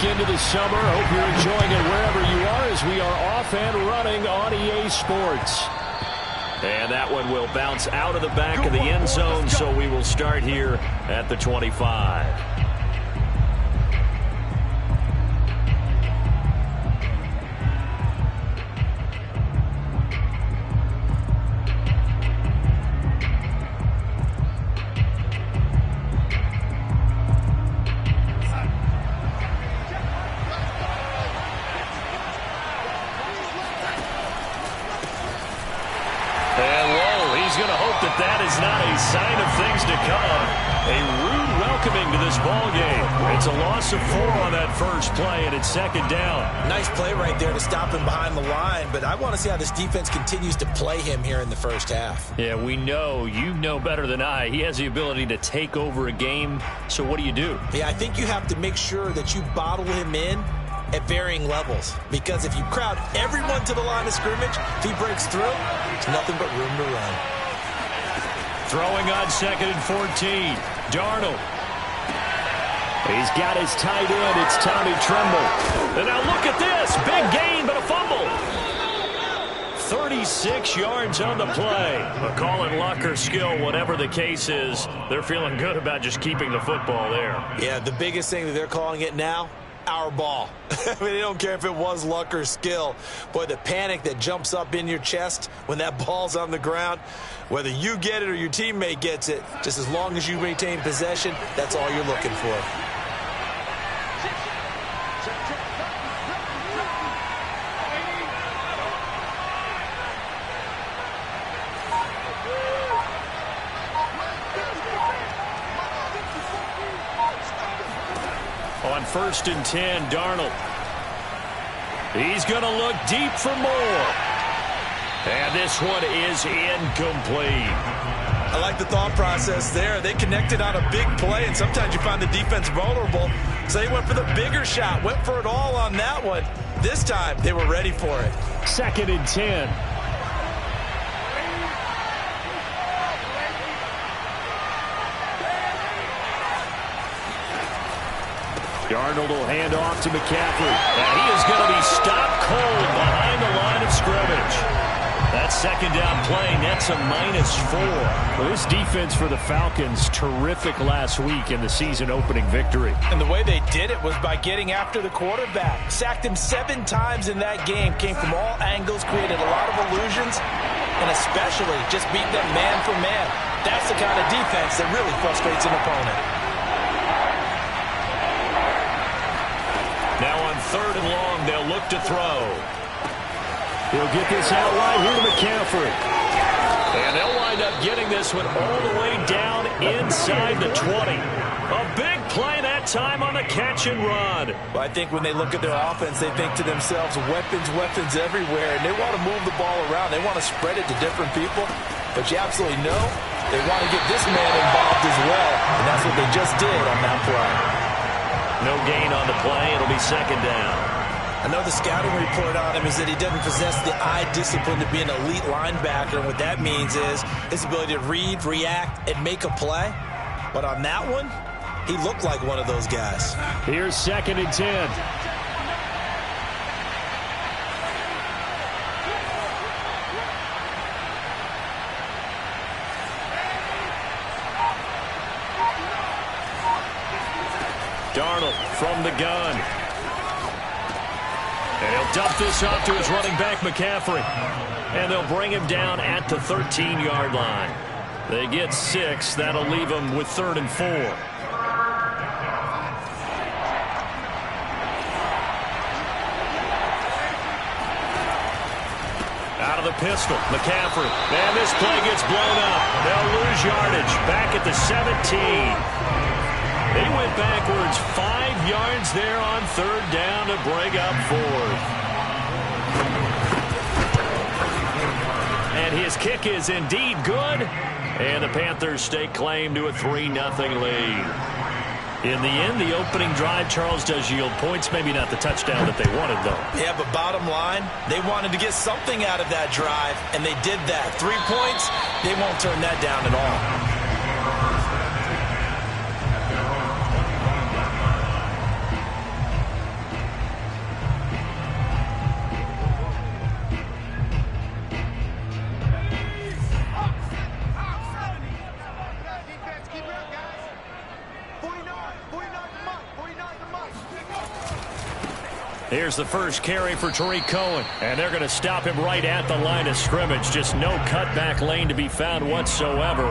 back into the summer. Hope you're enjoying it wherever you are as we are off and running on EA Sports. And that one will bounce out of the back of the end zone, so we will start here at the 25. That is not a sign of things to come. A rude welcoming to this ball game. It's a loss of 4 on that first play, and it's second down. Nice play right there to stop him behind the line, but I want to see how this defense continues to play him here in the first half. Yeah, we know. You know better than I. He has the ability to take over a game, so what do you do? Yeah, I think you have to make sure that you bottle him in at varying levels, because if you crowd everyone to the line of scrimmage, if he breaks through, there's nothing but room to run. Throwing on 2nd and 14. Darnold. He's got his tight end. It's Tommy Tremble. And now look at this. Big gain, but a fumble. 36 yards on the play. A call it luck or skill, whatever the case is. They're feeling good about just keeping the football there. Yeah, the biggest thing that they're calling it now, our ball. I mean, they don't care if it was luck or skill. Boy, the panic that jumps up in your chest when that ball's on the ground, whether you get it or your teammate gets it, just as long as you maintain possession, that's all you're looking for. On 1st and 10, Darnold. He's going to look deep for more. And this one is incomplete. I like the thought process there. They connected on a big play, and sometimes you find the defense vulnerable. So they went for the bigger shot, went for it all on that one. This time, they were ready for it. 2nd and 10. Darnold will hand off to McCaffrey. And he is going to be stopped cold behind the line of scrimmage. That second down play nets a -4. Well, this defense for the Falcons, terrific last week in the season opening victory. And the way they did it was by getting after the quarterback. Sacked him 7 times in that game. Came from all angles, created a lot of illusions, and especially just beat them man for man. That's the kind of defense that really frustrates an opponent. Now on 3rd and long, they'll look to throw. He'll get this out wide here to McCaffrey. And they'll wind up getting this one all the way down inside the 20. A big play that time on the catch and run. Well, I think when they look at their offense, they think to themselves, weapons, weapons everywhere. And they want to move the ball around. They want to spread it to different people. But you absolutely know they want to get this man involved as well. And that's what they just did on that play. No gain on the play. It'll be second down. I know the scouting report on him is that he doesn't possess the eye discipline to be an elite linebacker. And what that means is his ability to read, react, and make a play. But on that one, he looked like one of those guys. Here's 2nd and 10. Darnold from the gun. And he'll dump this off to his running back, McCaffrey. And they'll bring him down at the 13-yard line. They get 6. That'll leave them with 3rd and 4. Out of the pistol, McCaffrey. And this play gets blown up. They'll lose yardage back at the 17. They went backwards 5 yards there on 3rd down to bring up 4th. And his kick is indeed good. And the Panthers stake claim to a 3-0 lead. In the end, the opening drive, Charles, does yield points. Maybe not the touchdown that they wanted, though. Yeah, but bottom line, they wanted to get something out of that drive, and they did that. 3 points, they won't turn that down at all. Here's the first carry for Tariq Cohen. And they're going to stop him right at the line of scrimmage. Just no cutback lane to be found whatsoever.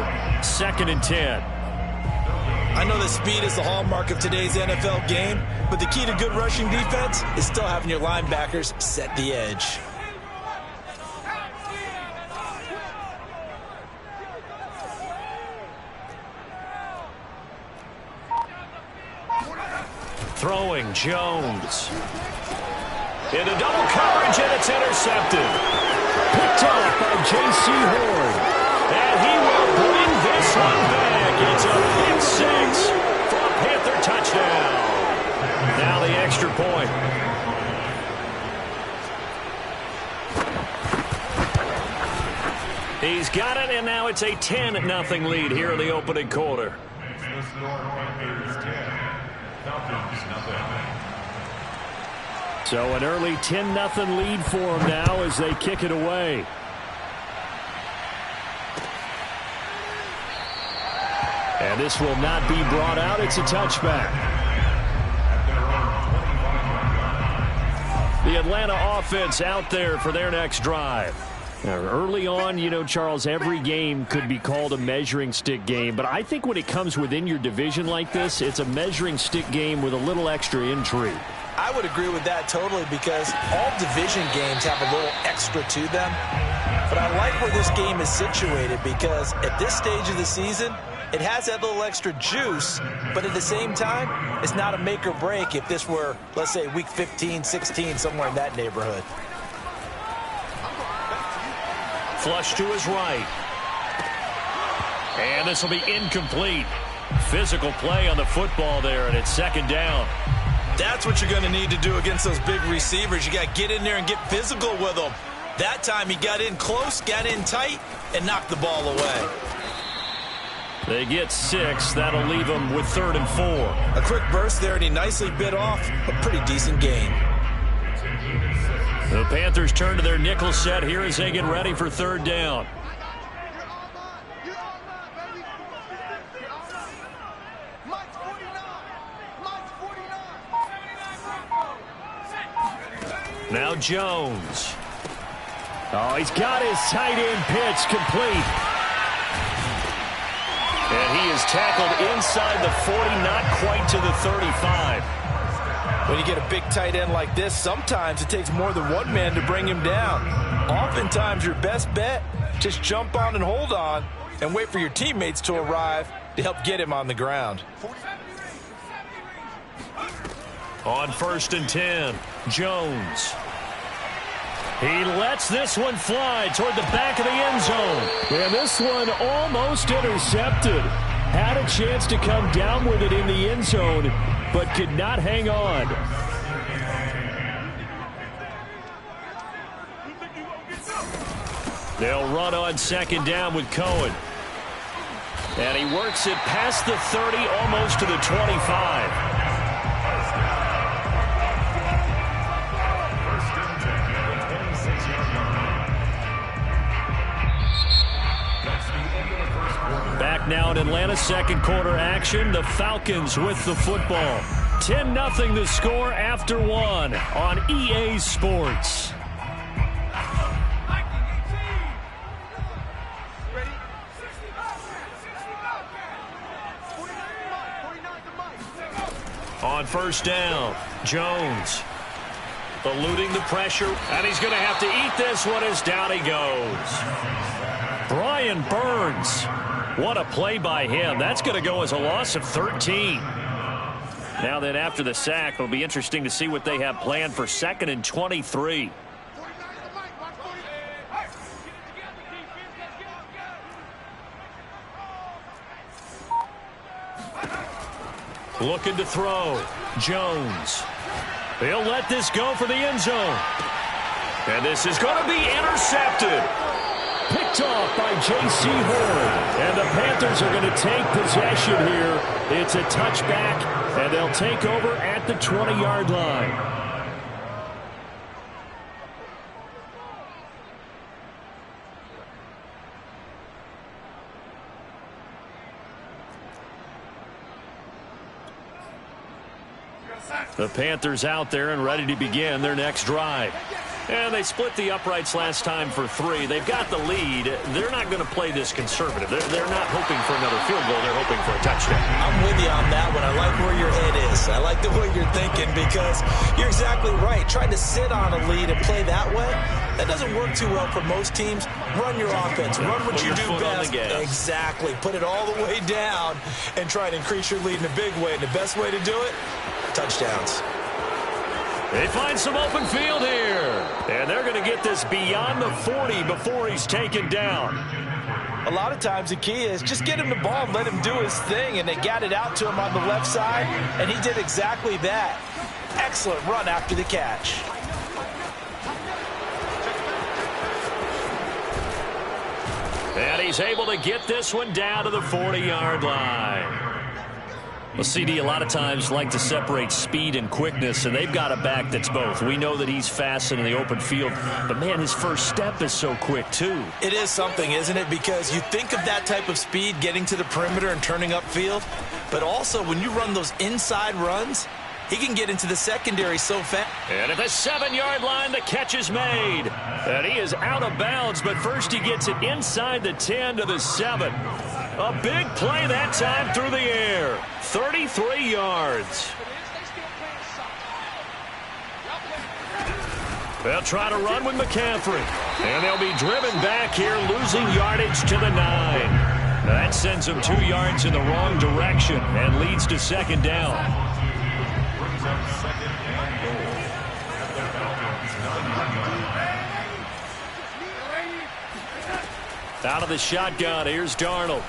2nd and 10. I know that speed is the hallmark of today's NFL game, but the key to good rushing defense is still having your linebackers set the edge. Throwing Jones. Into double coverage, and it's intercepted. Picked off by J.C. Horn. And he will bring this one back. It's a pick six for a Panther touchdown. Now the extra point. He's got it, and now it's a 10-0 lead here in the opening quarter. So an early 10-0 lead for them now as they kick it away. And this will not be brought out. It's a touchback. The Atlanta offense out there for their next drive. Now, early on, you know, Charles, every game could be called a measuring stick game. But I think when it comes within your division like this, it's a measuring stick game with a little extra intrigue. I would agree with that totally because all division games have a little extra to them. But I like where this game is situated because at this stage of the season, it has that little extra juice, but at the same time, it's not a make or break if this were, let's say, week 15, 16, somewhere in that neighborhood. Flush to his right. And this will be incomplete. Physical play on the football there, and it's 2nd down. That's what you're going to need to do against those big receivers. You got to get in there and get physical with them. That time he got in close, got in tight, and knocked the ball away. They get 6. That'll leave them with 3rd and 4. A quick burst there, and he nicely bit off a pretty decent gain. The Panthers turn to their nickel set here as they get ready for 3rd down. Now Jones. Oh, he's got his tight end pitch complete. And he is tackled inside the 40, not quite to the 35. When you get a big tight end like this, sometimes it takes more than one man to bring him down. Oftentimes, your best bet, just jump on and hold on and wait for your teammates to arrive to help get him on the ground. On 1st and 10, Jones. He lets this one fly toward the back of the end zone. And this one almost intercepted. Had a chance to come down with it in the end zone, but could not hang on. They'll run on 2nd down with Cohen. And he works it past the 30, almost to the 25. Back now in Atlanta, 2nd quarter action. The Falcons with the football. 10-0 the score after 1 on EA Sports. On 1st down, Jones eluding the pressure, and he's going to have to eat this one as down he goes. Brian Burns. What a play by him. That's going to go as a loss of 13. Now then, after the sack, it'll be interesting to see what they have planned for 2nd and 23. Looking to throw. Jones. He'll let this go for the end zone. And this is going to be intercepted. Picked off by J.C. Horn. And the Panthers are going to take possession here. It's a touchback, and they'll take over at the 20-yard line. The Panthers out there and ready to begin their next drive. And they split the uprights last time for 3. They've got the lead. They're not going to play this conservative. They're not hoping for another field goal. They're hoping for a touchdown. I'm with you on that one. I like where your head is. I like the way you're thinking because you're exactly right. Trying to sit on a lead and play that way, that doesn't work too well for most teams. Run your offense. Run what you do best. Exactly. Put it all the way down and try and increase your lead in a big way. And the best way to do it, touchdowns. They find some open field here. And they're going to get this beyond the 40 before he's taken down. A lot of times the key is just get him the ball and let him do his thing. And they got it out to him on the left side, and he did exactly that. Excellent run after the catch. And he's able to get this one down to the 40-yard line. Well, CD, a lot of times like to separate speed and quickness, and they've got a back that's both. We know that he's fast in the open field, but, man, his first step is so quick, too. It is something, isn't it? Because you think of that type of speed getting to the perimeter and turning upfield, but also when you run those inside runs, he can get into the secondary so fast. And at the 7-yard line, the catch is made. And he is out of bounds, but first he gets it inside the 10 to the 7. A big play that time through the air. 33 yards. They'll try to run with McCaffrey. And they'll be driven back here, losing yardage to the 9. That sends them 2 yards in the wrong direction and leads to second down. Out of the shotgun, here's Darnold.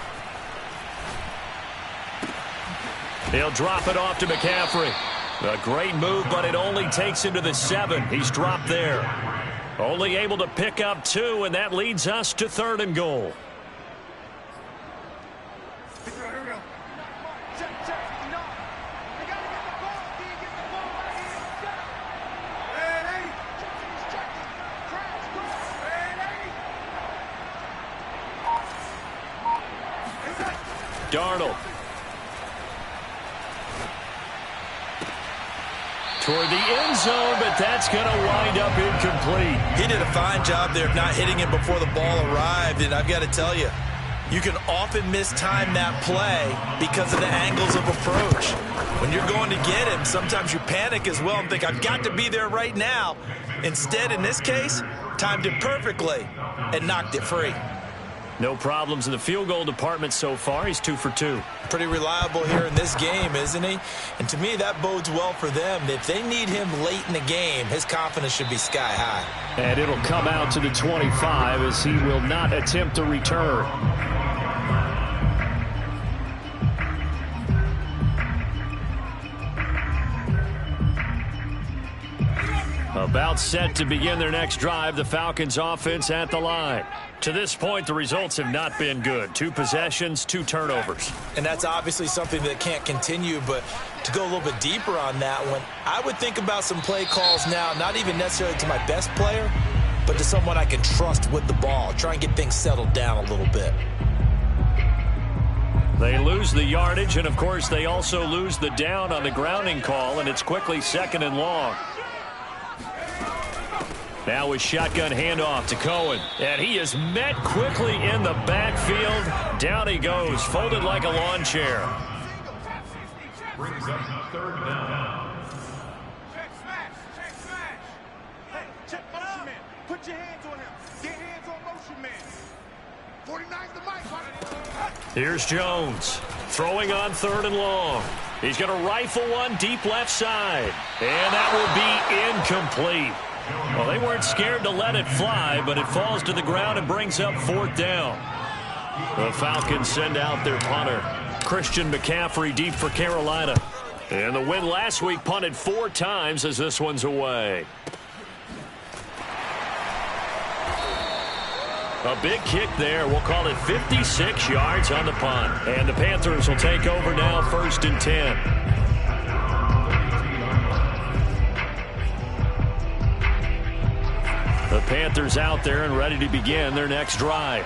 He'll drop it off to McCaffrey. A great move, but it only takes him to the 7. He's dropped there. Only able to pick up 2, and that leads us to 3rd and goal. Darnold. Toward the end zone, but that's going to wind up incomplete. He did a fine job there of not hitting him before the ball arrived, and I've got to tell you, you can often mistime that play because of the angles of approach. When you're going to get him, sometimes you panic as well and think, I've got to be there right now. Instead, in this case, timed it perfectly and knocked it free. No problems in the field goal department so far. He's 2 for 2. Pretty reliable here in this game, isn't he? And to me, that bodes well for them. If they need him late in the game, his confidence should be sky high. And it'll come out to the 25 as he will not attempt a return. About set to begin their next drive, the Falcons offense at the line. To this point, the results have not been good. 2 possessions, 2 turnovers. And that's obviously something that can't continue, but to go a little bit deeper on that one, I would think about some play calls now, not even necessarily to my best player, but to someone I can trust with the ball. Try and get things settled down a little bit. They lose the yardage, and, of course, they also lose the down on the grounding call, and it's quickly 2nd and long. Now with shotgun handoff to Cohen. And he is met quickly in the backfield. Down he goes, folded like a lawn chair. Brings up 3rd down. Check smash. Hey, check motion man. Put your hands on him. Get hands on motion man. 49's the mic. Here's Jones. Throwing on 3rd and long. He's going to rifle one deep left side. And that will be incomplete. Well, they weren't scared to let it fly, but it falls to the ground and brings up 4th down. The Falcons send out their punter, Christian McCaffrey, deep for Carolina. And the win last week punted 4 times as this one's away. A big kick there. We'll call it 56 yards on the punt. And the Panthers will take over now, 1st and 10. The Panthers out there and ready to begin their next drive.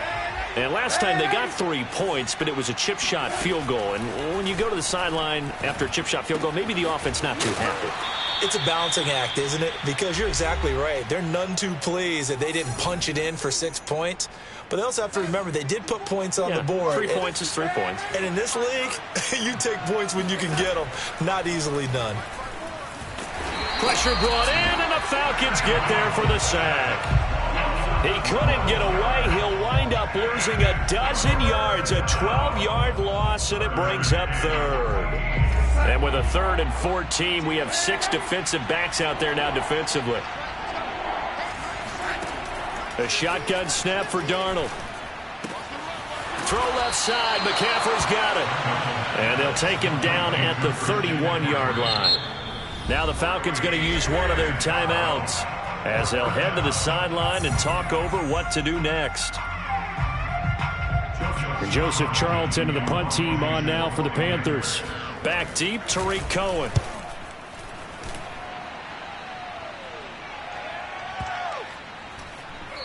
And last time they got 3 points, but it was a chip shot field goal. And when you go to the sideline after a chip shot field goal, maybe the offense not too happy. It's a balancing act, isn't it? Because you're exactly right. They're none too pleased that they didn't punch it in for 6 points. But they also have to remember they did put points on the board. 3 points is 3 points. And in this league, you take points when you can get them. Not easily done. Pressure brought in, and the Falcons get there for the sack. He couldn't get away. He'll wind up losing a dozen yards, a 12-yard loss, and it brings up third. And with a 3rd and 14, we have 6 defensive backs out there now defensively. A shotgun snap for Darnold. Throw left side. McCaffrey's got it. And they'll take him down at the 31-yard line. Now the Falcons going to use one of their timeouts as they'll head to the sideline and talk over what to do next. And Joseph Charlton and the punt team on now for the Panthers. Back deep, Tariq Cohen.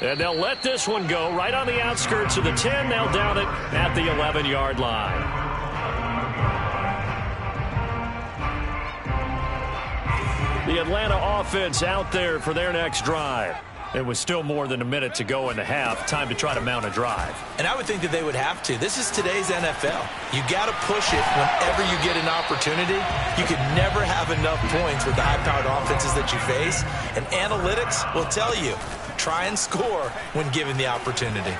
And they'll let this one go right on the outskirts of the 10. They'll down it at the 11-yard line. The Atlanta offense out there for their next drive. It was still more than a minute to go in the half. Time to try to mount a drive. And I would think that they would have to. This is today's NFL. You got to push it whenever you get an opportunity. You can never have enough points with the high-powered offenses that you face. And analytics will tell you, try and score when given the opportunity.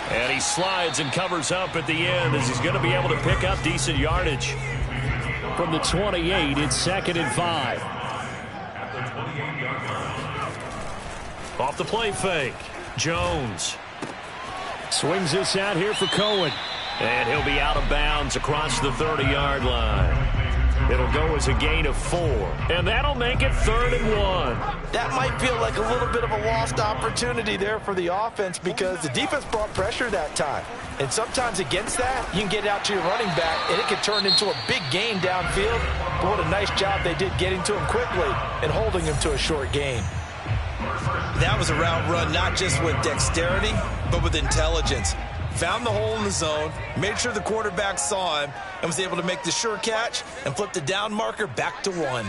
And he slides and covers up at the end as he's going to be able to pick up decent yardage. From the 28, it's 2nd and 5. Off the play fake. Jones. Swings this out here for Cohen. And he'll be out of bounds across the 30-yard line. It'll go as a gain of 4. And that'll make it 3rd and 1. That might feel like a little bit of a lost opportunity there for the offense because the defense brought pressure that time. And sometimes against that, you can get out to your running back, and it can turn into a big gain downfield. But what a nice job they did getting to him quickly and holding him to a short gain. That was a route run not just with dexterity, but with intelligence. Found the hole in the zone, made sure the quarterback saw him, and was able to make the sure catch and flip the down marker back to 1.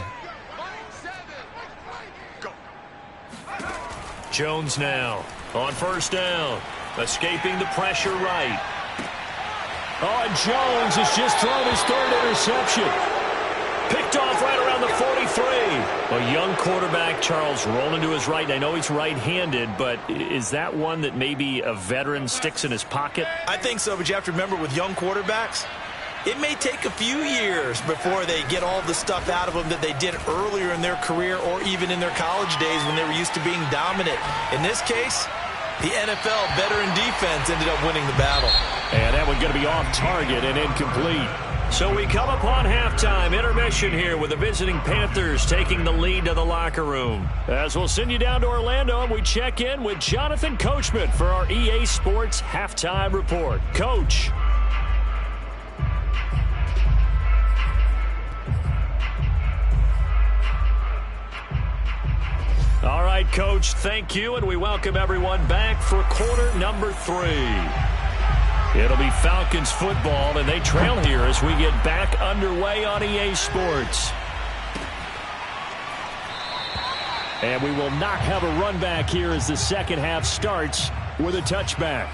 Jones now on 1st down, escaping the pressure right. Oh, and Jones has just thrown his 3rd interception. Picked off right around the 43. A young quarterback, Charles, rolling to his right. I know he's right-handed, but is that one that maybe a veteran sticks in his pocket? I think so, but you have to remember with young quarterbacks, it may take a few years before they get all the stuff out of them that they did earlier in their career or even in their college days when they were used to being dominant. In this case, the NFL veteran defense ended up winning the battle. And that one going to be off target and incomplete. So we come upon halftime intermission here with the visiting Panthers taking the lead to the locker room. As we'll send you down to Orlando and we check in with Jonathan Coachman for our EA Sports Halftime Report. Coach. All right, Coach, thank you, and we welcome everyone back for quarter number 3. It'll be Falcons football, and they trail here as we get back underway on EA Sports. And we will not have a run back here as the second half starts with a touchback.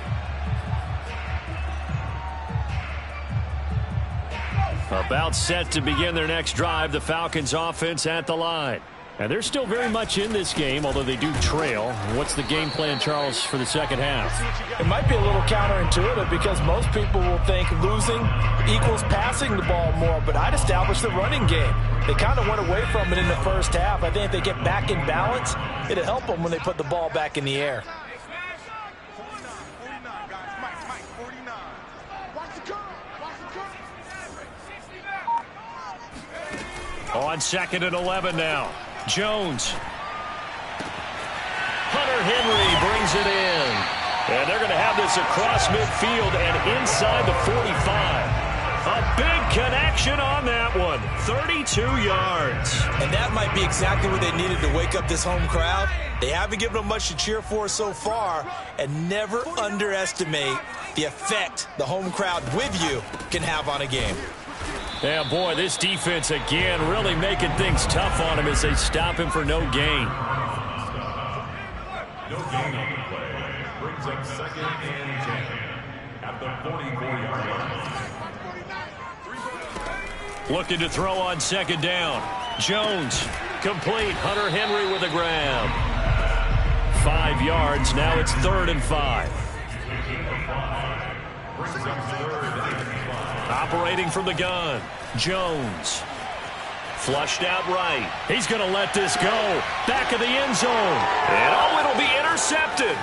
About set to begin their next drive, the Falcons offense at the line. And they're still very much in this game, although they do trail. What's the game plan, Charles, for the second half? It might be a little counterintuitive because most people will think losing equals passing the ball more, but I'd establish the running game. They kind of went away from it in the first half. I think if they get back in balance, it'll help them when they put the ball back in the air. On 2nd and 11 now. Jones. Hunter Henry brings it in. And they're going to have this across midfield and inside the 45. A big connection on that one. 32 yards. And that might be exactly what they needed to wake up this home crowd. They haven't given them much to cheer for so far, and never underestimate the effect the home crowd with you can have on a game. Yeah, boy, this defense again really making things tough on him as they stop him for no gain. No gain on the play. Brings up 2nd and 10 at the 44-yard line. Looking to throw on 2nd down. Jones, complete. Hunter Henry with a grab. 5 yards. Now it's 3rd and 5. Operating from the gun. Jones. Flushed out right. He's going to let this go. Back of the end zone. And it'll be intercepted.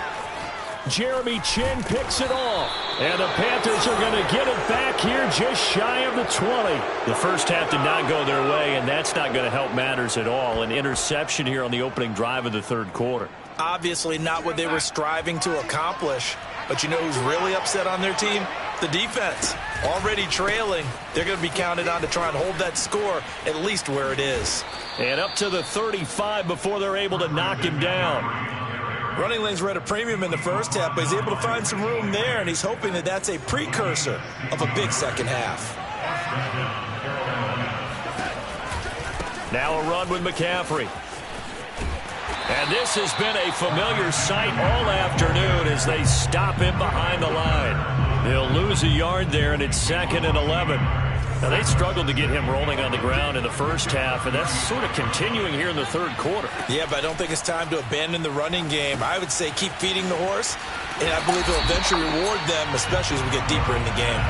Jeremy Chin picks it off. And the Panthers are going to get it back here just shy of the 20. The first half did not go their way, and that's not going to help matters at all. An interception here on the opening drive of the 3rd quarter. Obviously not what they were striving to accomplish. But you know who's really upset on their team? The defense. Already trailing. They're going to be counted on to try and hold that score at least where it is. And up to the 35 before they're able to knock him down. Running lanes were at a premium in the first half, but he's able to find some room there, and he's hoping that that's a precursor of a big second half. Now a run with McCaffrey. And this has been a familiar sight all afternoon as they stop him behind the line. They'll lose a yard there, and it's 2nd and 11. Now, they struggled to get him rolling on the ground in the first half, and that's sort of continuing here in the 3rd quarter. Yeah, but I don't think it's time to abandon the running game. I would say keep feeding the horse, and I believe he'll eventually reward them, especially as we get deeper in the game.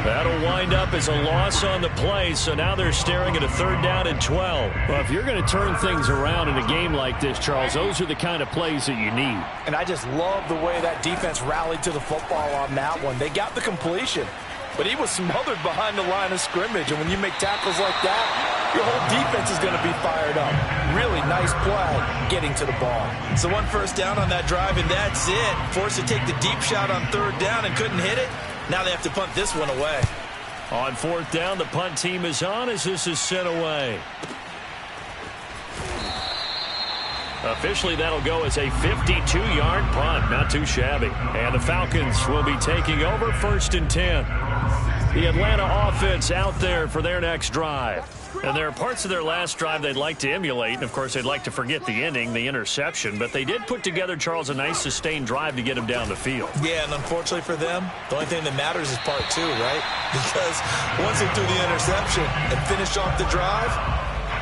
That'll wind up as a loss on the play, so now they're staring at a 3rd down and 12. Well, if you're going to turn things around in a game like this, Charles, those are the kind of plays that you need. And I just love the way that defense rallied to the football on that one. They got the completion, but he was smothered behind the line of scrimmage, and when you make tackles like that, your whole defense is going to be fired up. Really nice play getting to the ball. So 1 first down on that drive, and that's it. Forced to take the deep shot on 3rd down and couldn't hit it. Now they have to punt this one away. On 4th down, the punt team is on as this is sent away. Officially, that'll go as a 52-yard punt. Not too shabby. And the Falcons will be taking over 1st and 10. The Atlanta offense out there for their next drive. And there are parts of their last drive they'd like to emulate. And, of course, they'd like to forget the ending, the interception. But they did put together, Charles, a nice sustained drive to get them down the field. Yeah, and unfortunately for them, the only thing that matters is part 2, right? Because once they threw the interception and finished off the drive,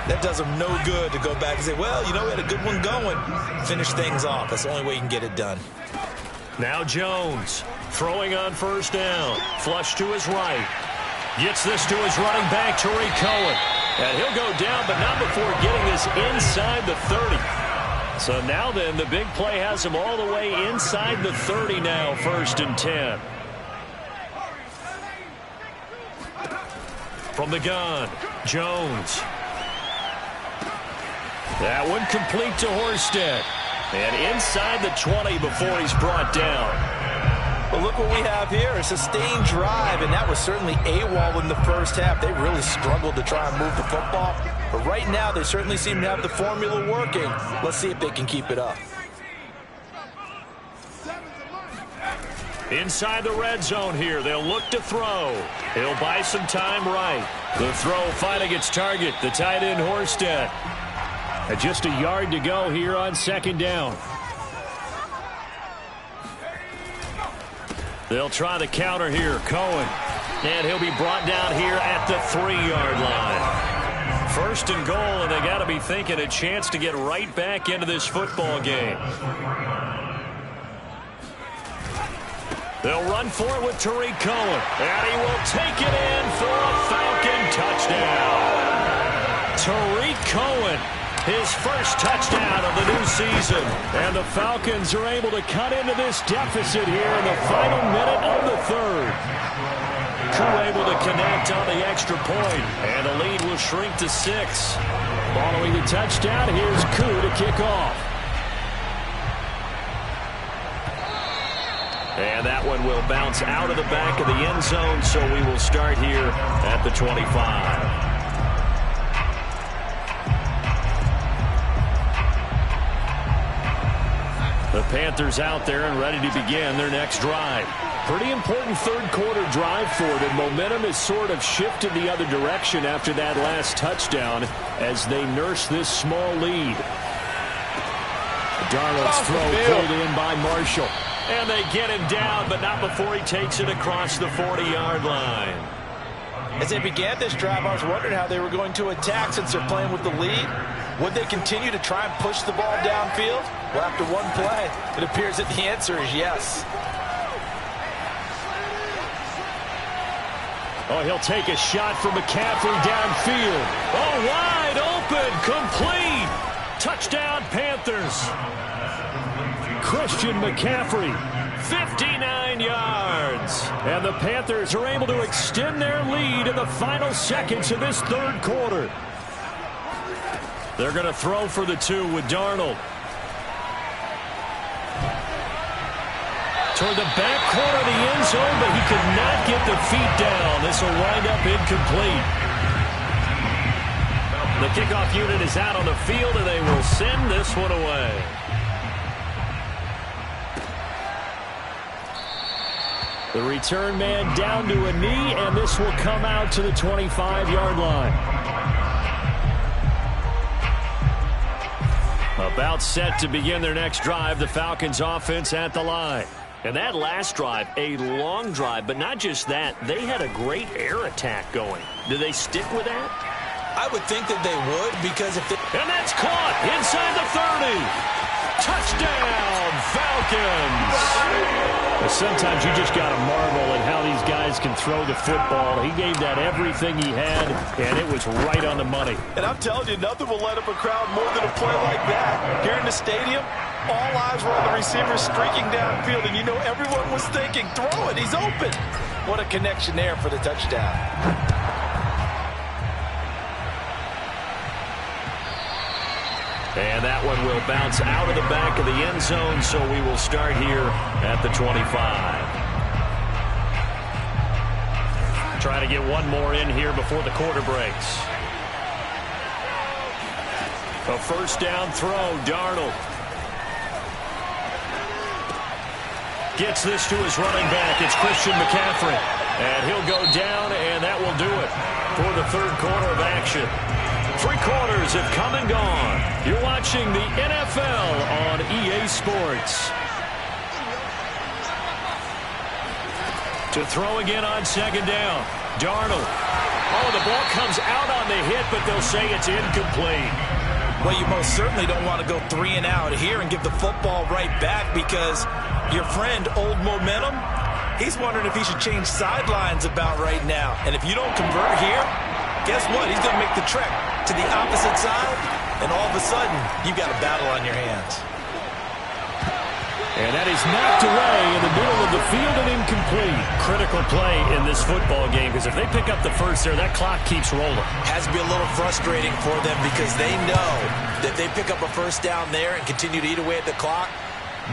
that does them no good to go back and say, well, you know, we had a good one going. Finish things off. That's the only way you can get it done. Now Jones throwing on 1st down. Flush to his right. Gets this to his running back, Tariq Cohen. And he'll go down, but not before getting this inside the 30. So now then, the big play has him all the way inside the 30 now, 1st and 10. From the gun, Jones. That one complete to Horsted. And inside the 20 before he's brought down. Well, look what we have here, a sustained drive, and that was certainly AWOL in the first half. They really struggled to try and move the football, but right now they certainly seem to have the formula working. Let's see if they can keep it up. Inside the red zone here, they'll look to throw. He'll buy some time right. The throw finding its target, the tight end Horsted. And just a yard to go here on 2nd down. They'll try the counter here, Cohen. And he'll be brought down here at the 3-yard line. 1st and goal, and they got to be thinking a chance to get right back into this football game. They'll run for it with Tariq Cohen. And he will take it in for a Falcon touchdown. Tariq Cohen, his first touchdown of the new season. And the Falcons are able to cut into this deficit here in the final minute of the 3rd. Koo able to connect on the extra point. And the lead will shrink to 6. Following the touchdown, here's Koo to kick off. And that one will bounce out of the back of the end zone, so we will start here at the 25. The Panthers out there and ready to begin their next drive. Pretty important third quarter drive for them. Momentum has sort of shifted the other direction after that last touchdown as they nurse this small lead. Darnold's throw pulled in by Marshall. And they get him down, but not before he takes it across the 40-yard line. As they began this drive, I was wondering how they were going to attack since they're playing with the lead. Would they continue to try and push the ball downfield? Well, after one play, it appears that the answer is yes. Oh, he'll take a shot from McCaffrey downfield. Oh, wide open, complete. Touchdown, Panthers. Christian McCaffrey, 59 yards. And the Panthers are able to extend their lead in the final seconds of this third quarter. They're going to throw for the 2 with Darnold. Toward the back corner of the end zone, but he could not get the feet down. This will wind up incomplete. The kickoff unit is out on the field, and they will send this one away. The return man down to a knee, and this will come out to the 25-yard line. About set to begin their next drive, the Falcons offense at the line. And that last drive, a long drive, but not just that, they had a great air attack going. Do they stick with that? I would think that they would, because if they... And that's caught inside the 30. Touchdown, Falcons! Sometimes you just got to marvel at how these guys can throw the football. He gave that everything he had, and it was right on the money. And I'm telling you, nothing will light up a crowd more than a play like that. Here in the stadium, all eyes were on the receiver streaking downfield, and you know everyone was thinking, throw it, he's open. What a connection there for the touchdown. And that one will bounce out of the back of the end zone, so we will start here at the 25. Trying to get one more in here before the quarter breaks. A first down throw, Darnold. Gets this to his running back. It's Christian McCaffrey. And he'll go down, and that will do it for the third quarter of action. 3 quarters have come and gone. You're watching the NFL on EA Sports. To throw again on second down. Darnold. Oh, the ball comes out on the hit, but they'll say it's incomplete. Well, you most certainly don't want to go 3 and out here and give the football right back, because your friend, Old Momentum, he's wondering if he should change sidelines about right now. And if you don't convert here, guess what? He's going to make the trek to the opposite side, and all of a sudden, you've got a battle on your hands. And that is knocked away in the middle of the field and incomplete. Critical play in this football game, because if they pick up the first there, that clock keeps rolling. Has to be a little frustrating for them, because they know that they pick up a first down there and continue to eat away at the clock,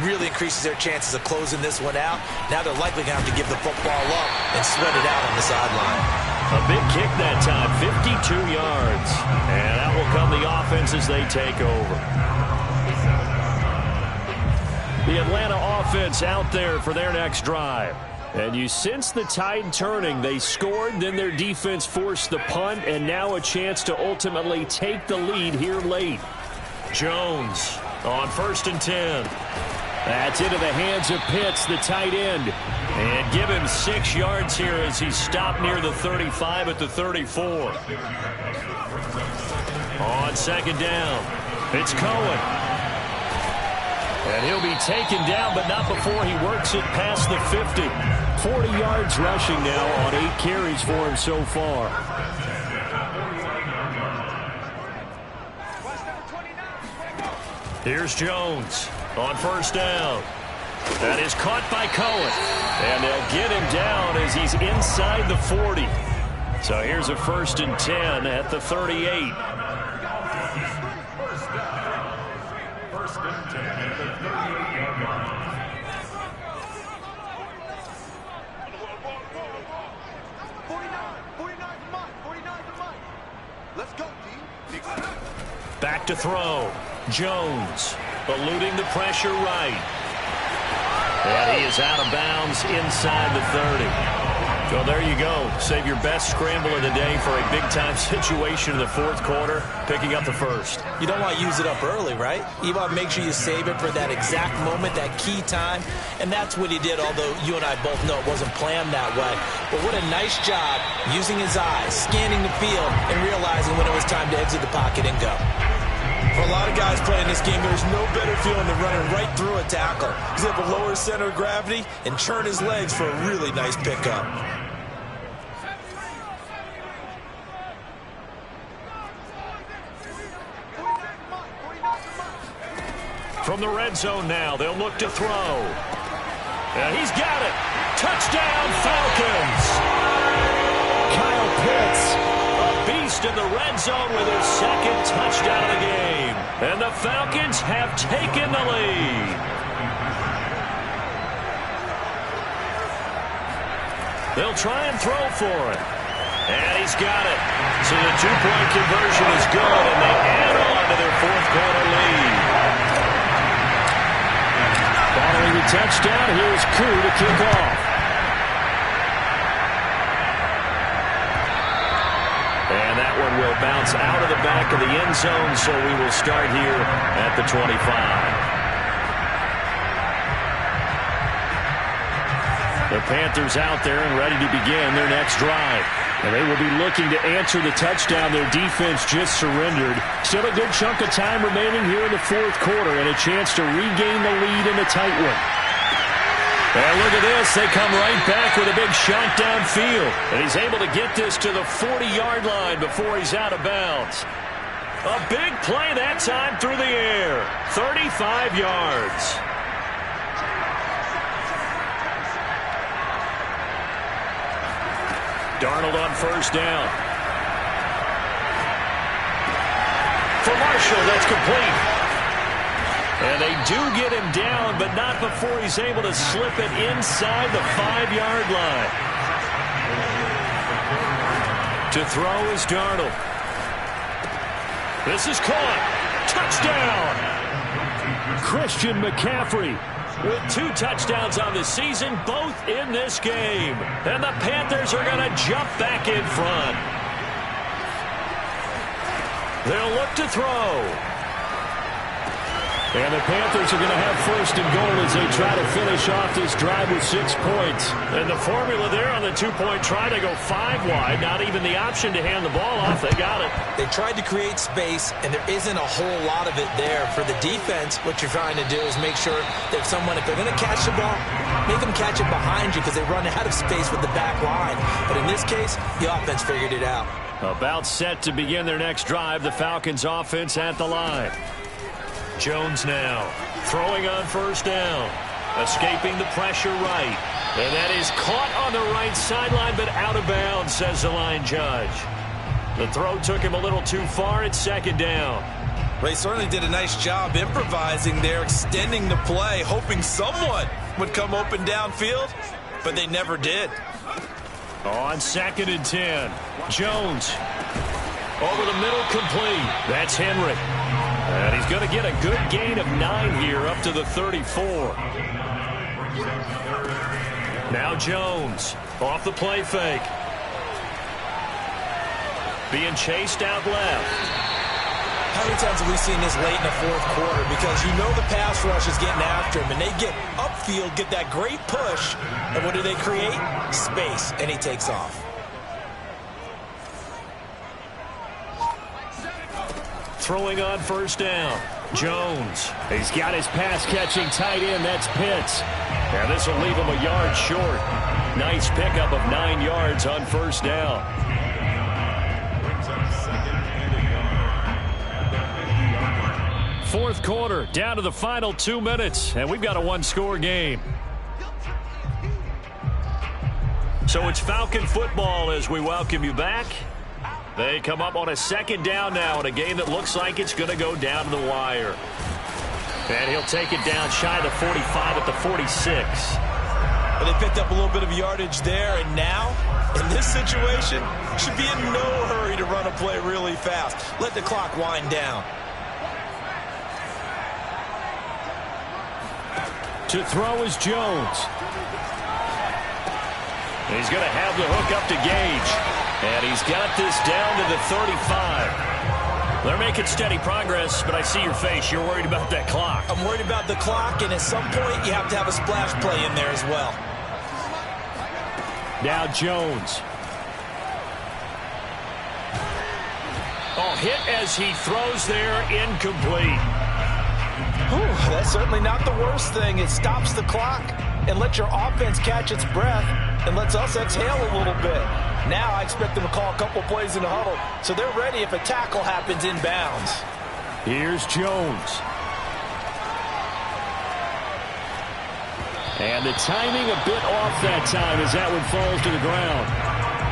really increases their chances of closing this one out. Now they're likely going to have to give the football up and sweat it out on the sideline. A big kick that time, 52 yards. And that will come the offense as they take over. The Atlanta offense out there for their next drive. And you sense the tide turning. They scored, then their defense forced the punt, and now a chance to ultimately take the lead here late. Jones on 1st and 10. That's into the hands of Pitts, the tight end. And give him 6 yards here as he's stopped near the 35 at the 34. On second down, it's Cohen. And he'll be taken down, but not before he works it past the 50. 40 yards rushing now on 8 carries for him so far. Here's Jones on 1st down. That is caught by Cohen. And they'll get him down as he's inside the 40. So here's a 1st and 10 at the 38. First and 10 at the 38-yard line. Let's go, D. Back to throw. Jones. eluding the pressure right. And he is out of bounds inside the 30. So there you go. Save your best scramble of the day for a big-time situation in the fourth quarter, picking up the first. You don't want to use it up early, right? You want to make sure you save it for that exact moment, that key time. And that's what he did, although you and I both know it wasn't planned that way. But what a nice job using his eyes, scanning the field, and realizing when it was time to exit the pocket and go. For a lot of guys playing this game, there's no better feeling than running right through a tackle. He's able to lower his center of gravity and churn his legs for a really nice pickup. From the red zone now, they'll look to throw. And he's got it. Touchdown, Falcons. Kyle Pitts, a beast in the red zone with his second touchdown of the game. And the Falcons have taken the lead. They'll try and throw for it. And he's got it. So the two-point conversion is good, and they add on to their fourth quarter lead. Following the touchdown, here's Koo to kick off. And that one will bounce out of the back of the end zone, so we will start here at the 25. The Panthers out there and ready to begin their next drive. And they will be looking to answer the touchdown their defense just surrendered. Still a good chunk of time remaining here in the fourth quarter and a chance to regain the lead in a tight one. And look at this. They come right back with a big shot downfield. And he's able to get this to the 40-yard line before he's out of bounds. A big play that time through the air. 35 yards. Darnold on first down. For Marshall, that's complete. And they do get him down, but not before he's able to slip it inside the 5-yard line. To throw is Darnold. This is caught. Touchdown! Christian McCaffrey with 2 touchdowns on the season, both in this game. And the Panthers are going to jump back in front. They'll look to throw. And the Panthers are going to have first and goal as they try to finish off this drive with 6 points. And the formula there on the 2-point try to go 5 wide. Not even the option to hand the ball off. They got it. They tried to create space, and there isn't a whole lot of it there. For the defense, what you're trying to do is make sure that if they're going to catch the ball, make them catch it behind you because they run out of space with the back line. But in this case, the offense figured it out. About set to begin their next drive, the Falcons offense at the line. Jones now throwing on first down, escaping the pressure right, and that is caught on the right sideline but out of bounds, says the line judge. The throw took him a little too far. It's second down. They certainly did a nice job improvising there, extending the play, hoping someone would come open downfield, but they never did. On 2nd and 10, Jones over the middle, complete. That's Henry. And he's going to get a good gain of 9 here up to the 34. Now Jones off the play fake. Being chased out left. How many times have we seen this late in the fourth quarter? Because you know the pass rush is getting after him, and they get upfield, get that great push, and what do they create? Space, and he takes off. Throwing on first down. Jones. He's got his pass-catching tight end. That's Pitts. And this will leave him a yard short. Nice pickup of 9 yards on first down. Fourth quarter, down to the final 2 minutes, and we've got a 1-score game. So it's Falcon football as we welcome you back. They come up on a second down now in a game that looks like it's going to go down to the wire. And he'll take it down shy of the 45 at the 46. But they picked up a little bit of yardage there, and now, in this situation, should be in no hurry to run a play really fast. Let the clock wind down. To throw is Jones. He's going to have the hook up to Gage. And he's got this down to the 35. They're making steady progress, but I see your face. You're worried about that clock. I'm worried about the clock, and at some point you have to have a splash play in there as well. Now Jones. Oh, hit as he throws there, incomplete. Whew, that's certainly not the worst thing. It stops the clock and lets your offense catch its breath and lets us exhale a little bit. Now I expect them to call a couple plays in the huddle, so they're ready if a tackle happens inbounds. Here's Jones. And the timing a bit off that time as that one falls to the ground.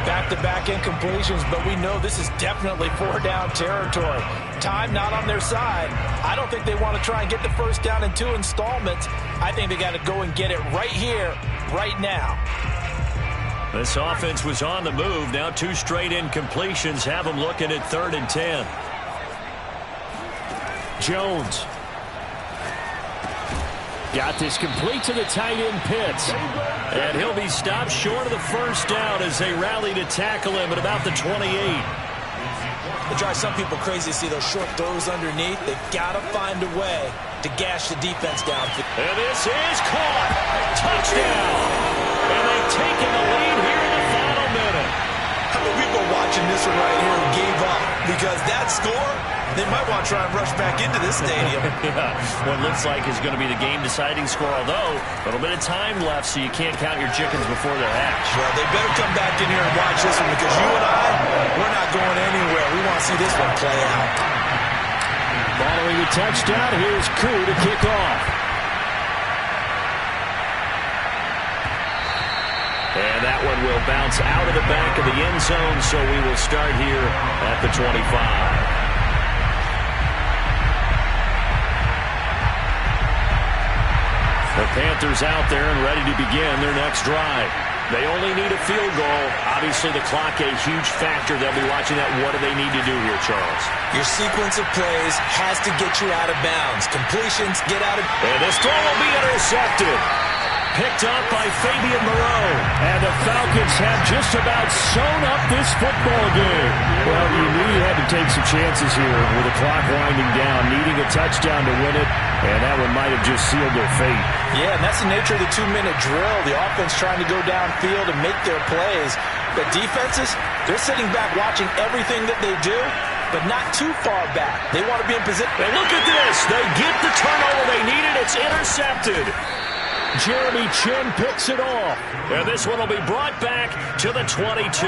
Back-to-back incompletions, but we know this is definitely 4-down territory. Time not on their side. I don't think they want to try and get the first down in 2 installments. I think they got to go and get it right here, right now. This offense was on the move. Now 2 straight incompletions have them looking at 3rd and 10. Jones. Got this complete to the tight end Pitts. And he'll be stopped short of the first down as they rally to tackle him at about the 28. It drives some people crazy to see those short throws underneath. They've got to find a way to gash the defense down. And this is caught. Touchdown. And they've taken the lead here in the final minute. How many people watching this one right here who gave up? Because that score, they might want to try and rush back into this stadium. Yeah, what looks like is going to be the game-deciding score, although a little bit of time left, so you can't count your chickens before they're hatched. Well, they better come back in here and watch this one, because you and I, we're not going anywhere. We want to see this one play out. Following the touchdown, here's Koo to kick off. And that one will bounce out of the back of the end zone, so we will start here at the 25. The Panthers out there and ready to begin their next drive. They only need a field goal. Obviously, the clock a huge factor. They'll be watching that. What do they need to do here, Charles? Your sequence of plays has to get you out of bounds. Completions, get out of... And this throw will be intercepted. Picked up by Fabian Moreau. And the Falcons have just about sewn up this football game. Well, you knew you had to take some chances here with the clock winding down, needing a touchdown to win it. And that one might have just sealed their fate. Yeah, and that's the nature of the 2-minute drill. The offense trying to go downfield and make their plays. But defenses, they're sitting back watching everything that they do, but not too far back. They want to be in position. And look at this. They get the turnover they needed. It's intercepted. Jeremy Chin picks it off. And this one will be brought back to the 22.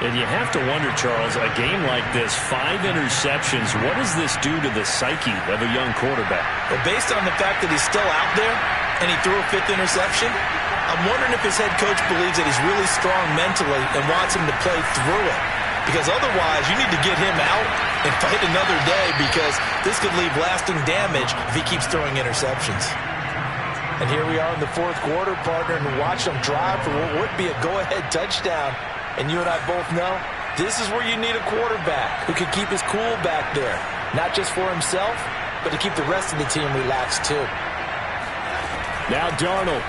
And you have to wonder, Charles, a game like this, 5 interceptions, what does this do to the psyche of a young quarterback? Well, based on the fact that he's still out there and he threw a 5th interception, I'm wondering if his head coach believes that he's really strong mentally and wants him to play through it. Because otherwise, you need to get him out and fight another day, because this could leave lasting damage if he keeps throwing interceptions. And here we are in the 4th quarter, partner, and watch them drive for what would be a go-ahead touchdown. And you and I both know this is where you need a quarterback who can keep his cool back there. Not just for himself, but to keep the rest of the team relaxed too. Now Darnold.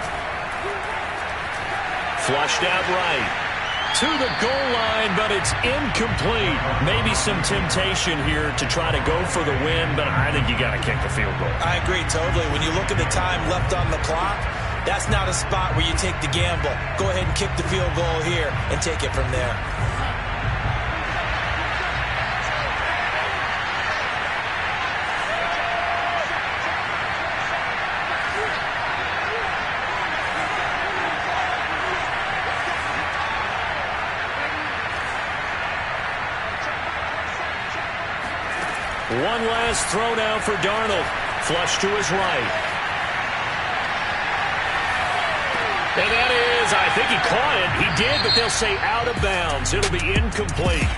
Flushed out right. To the goal line, but it's incomplete. Maybe some temptation here to try to go for the win, but I think you got to kick the field goal. I agree totally. When you look at the time left on the clock, that's not a spot where you take the gamble. Go ahead and kick the field goal here and take it from there. One last throw now for Darnold. Flush to his right. And that is, I think he caught it. He did, but they'll say out of bounds. It'll be incomplete.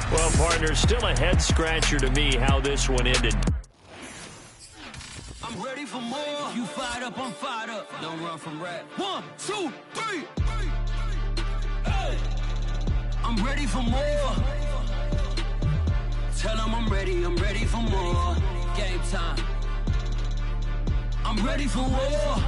Well, partner, still a head-scratcher to me how this one ended. I'm ready for more. You fired up, I'm fired up. Don't run from rap. 1, 2, 3. Hey. I'm ready for more. Tell them I'm ready for more. Game time. I'm ready for war.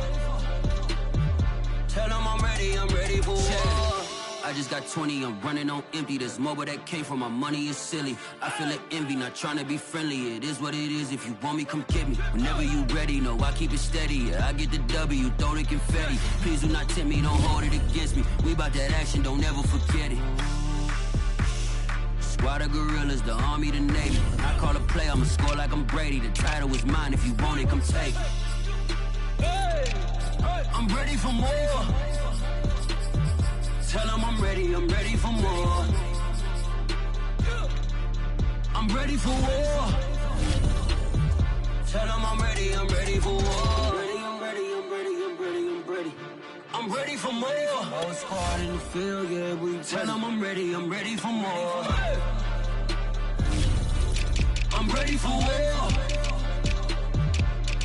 Tell them I'm ready for war. I just got 20, I'm running on empty. This mobile that came from my money is silly. I feel like envy, not trying to be friendly. It is what it is, if you want me, come get me. Whenever you ready, no, I keep it steady. Yeah, I get the W, throw the confetti. Please do not tempt me, don't hold it against me. We bout that action, don't ever forget it. Squad of gorillas, the army, the navy. When I call a play, I'ma score like I'm Brady. The title is mine, if you want it, come take it. I'm ready for more. Tell them I'm ready for more. I'm ready for war. Tell them I'm ready for war. I'm ready for more. Oh, squad in the field, yeah, we tell them I'm ready for more. I'm ready for war.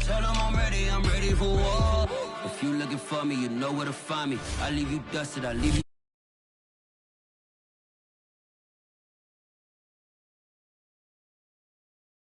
Tell them I'm ready for war. If you looking for me, you know where to find me. I leave you dusted, I leave you